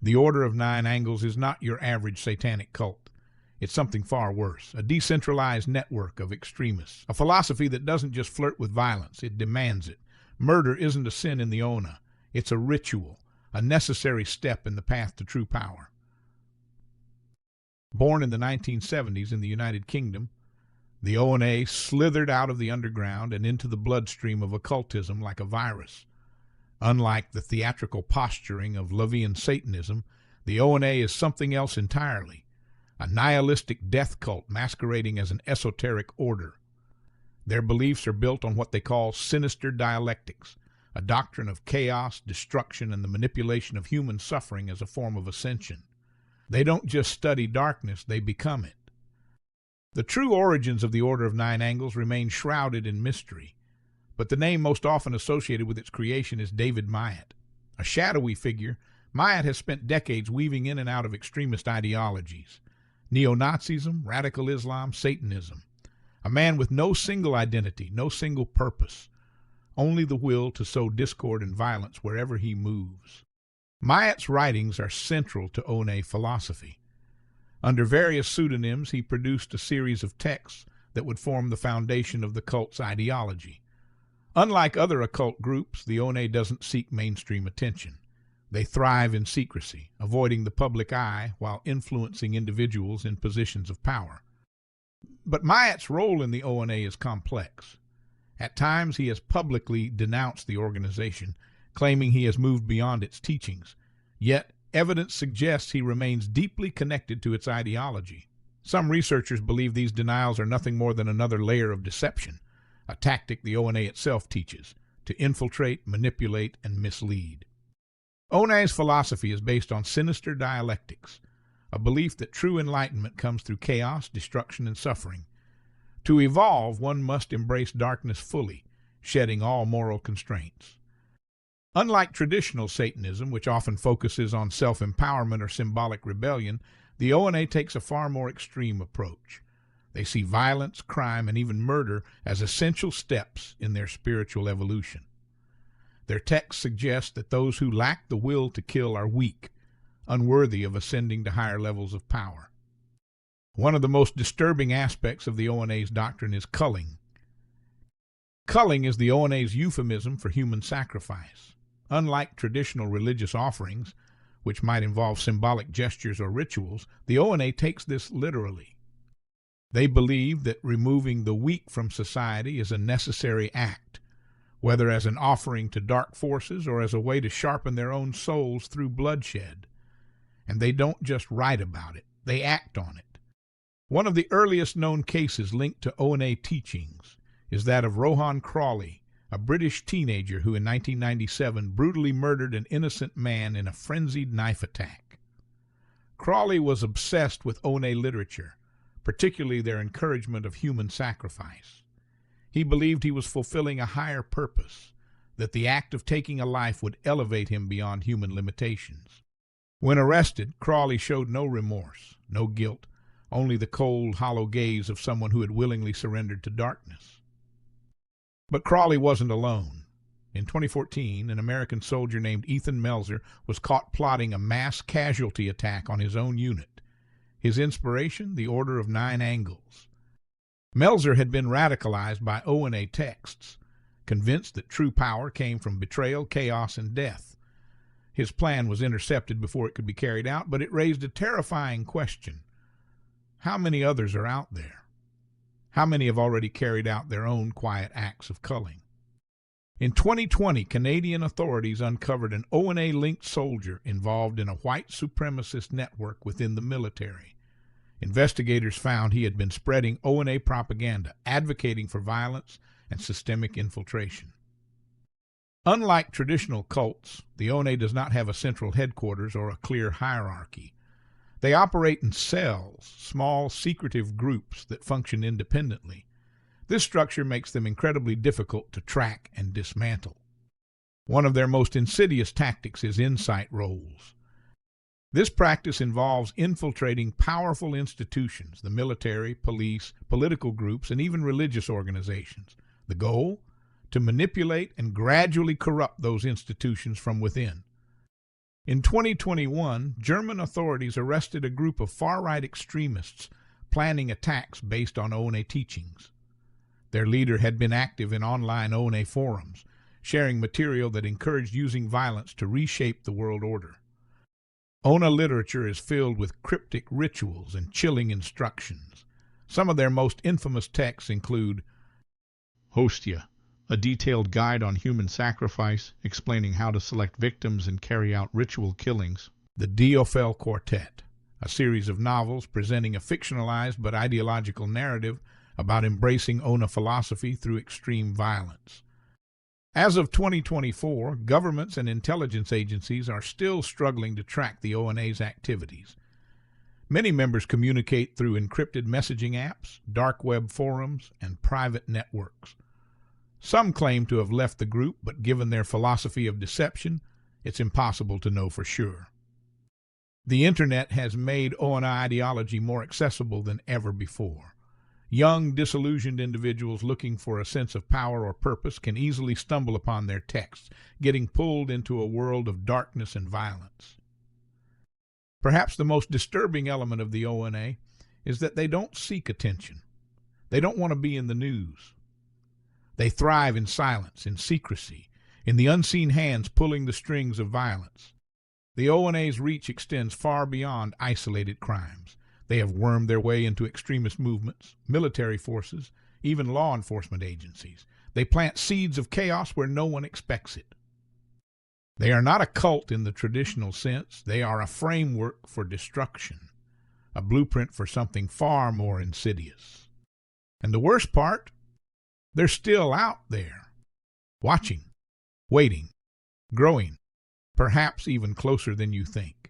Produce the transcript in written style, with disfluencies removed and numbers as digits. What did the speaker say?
The Order of Nine Angles is not your average satanic cult. It's something far worse, a decentralized network of extremists, a philosophy that doesn't just flirt with violence, it demands it. Murder isn't a sin in the ONA. It's a ritual, a necessary step in the path to true power. Born in the 1970s in the United Kingdom, the ONA slithered out of the underground and into the bloodstream of occultism like a virus. Unlike the theatrical posturing of Levian Satanism, the ONA is something else entirely, a nihilistic death cult masquerading as an esoteric order. Their beliefs are built on what they call sinister dialectics, a doctrine of chaos, destruction, and the manipulation of human suffering as a form of ascension. They don't just study darkness, they become it. The true origins of the Order of Nine Angles remain shrouded in mystery, but the name most often associated with its creation is David Myatt. A shadowy figure, Myatt has spent decades weaving in and out of extremist ideologies: neo-Nazism, radical Islam, Satanism. A man with no single identity, no single purpose, only the will to sow discord and violence wherever he moves. Myatt's writings are central to ONA philosophy. Under various pseudonyms, he produced a series of texts that would form the foundation of the cult's ideology. Unlike other occult groups, the ONA doesn't seek mainstream attention. They thrive in secrecy, avoiding the public eye while influencing individuals in positions of power. But Myatt's role in the ONA is complex. At times, he has publicly denounced the organization, claiming he has moved beyond its teachings. Yet, evidence suggests he remains deeply connected to its ideology. Some researchers believe these denials are nothing more than another layer of deception, a tactic the ONA itself teaches, to infiltrate, manipulate, and mislead. ONA's philosophy is based on sinister dialectics, a belief that true enlightenment comes through chaos, destruction, and suffering. To evolve, one must embrace darkness fully, shedding all moral constraints. Unlike traditional Satanism, which often focuses on self-empowerment or symbolic rebellion, the ONA takes a far more extreme approach. They see violence, crime, and even murder as essential steps in their spiritual evolution. Their texts suggest that those who lack the will to kill are weak, unworthy of ascending to higher levels of power. One of the most disturbing aspects of the ONA's doctrine is culling. Culling is the ONA's euphemism for human sacrifice. Unlike traditional religious offerings, which might involve symbolic gestures or rituals, the ONA takes this literally. They believe that removing the weak from society is a necessary act, whether as an offering to dark forces or as a way to sharpen their own souls through bloodshed. And they don't just write about it, they act on it. One of the earliest known cases linked to ONA teachings is that of Rohan Crawley, a British teenager who in 1997 brutally murdered an innocent man in a frenzied knife attack. Crawley was obsessed with ONA literature, particularly their encouragement of human sacrifice. He believed he was fulfilling a higher purpose, that the act of taking a life would elevate him beyond human limitations. When arrested, Crawley showed no remorse, no guilt, only the cold, hollow gaze of someone who had willingly surrendered to darkness. But Crawley wasn't alone. In 2014, an American soldier named Ethan Melzer was caught plotting a mass casualty attack on his own unit. His inspiration, the Order of Nine Angles. Melzer had been radicalized by ONA texts, convinced that true power came from betrayal, chaos, and death. His plan was intercepted before it could be carried out, but it raised a terrifying question. How many others are out there? How many have already carried out their own quiet acts of culling? In 2020, Canadian authorities uncovered an ONA-linked soldier involved in a white supremacist network within the military. Investigators found he had been spreading ONA propaganda, advocating for violence and systemic infiltration. Unlike traditional cults, the ONA does not have a central headquarters or a clear hierarchy. They operate in cells, small, secretive groups that function independently. This structure makes them incredibly difficult to track and dismantle. One of their most insidious tactics is insight roles. This practice involves infiltrating powerful institutions, the military, police, political groups, and even religious organizations. The goal? To manipulate and gradually corrupt those institutions from within. In 2021, German authorities arrested a group of far-right extremists planning attacks based on ONA teachings. Their leader had been active in online ONA forums, sharing material that encouraged using violence to reshape the world order. ONA literature is filled with cryptic rituals and chilling instructions. Some of their most infamous texts include Hostia, a detailed guide on human sacrifice, explaining how to select victims and carry out ritual killings. The Diophel Quartet, a series of novels presenting a fictionalized but ideological narrative about embracing ONA philosophy through extreme violence. As of 2024, governments and intelligence agencies are still struggling to track the ONA's activities. Many members communicate through encrypted messaging apps, dark web forums, and private networks. Some claim to have left the group, but given their philosophy of deception, it's impossible to know for sure. The internet has made ONA ideology more accessible than ever before. Young, disillusioned individuals looking for a sense of power or purpose can easily stumble upon their texts, getting pulled into a world of darkness and violence. Perhaps the most disturbing element of the ONA is that they don't seek attention. They don't want to be in the news. They thrive in silence, in secrecy, in the unseen hands pulling the strings of violence. The ONA's reach extends far beyond isolated crimes. They have wormed their way into extremist movements, military forces, even law enforcement agencies. They plant seeds of chaos where no one expects it. They are not a cult in the traditional sense. They are a framework for destruction, a blueprint for something far more insidious. And the worst part, they're still out there, watching, waiting, growing, perhaps even closer than you think.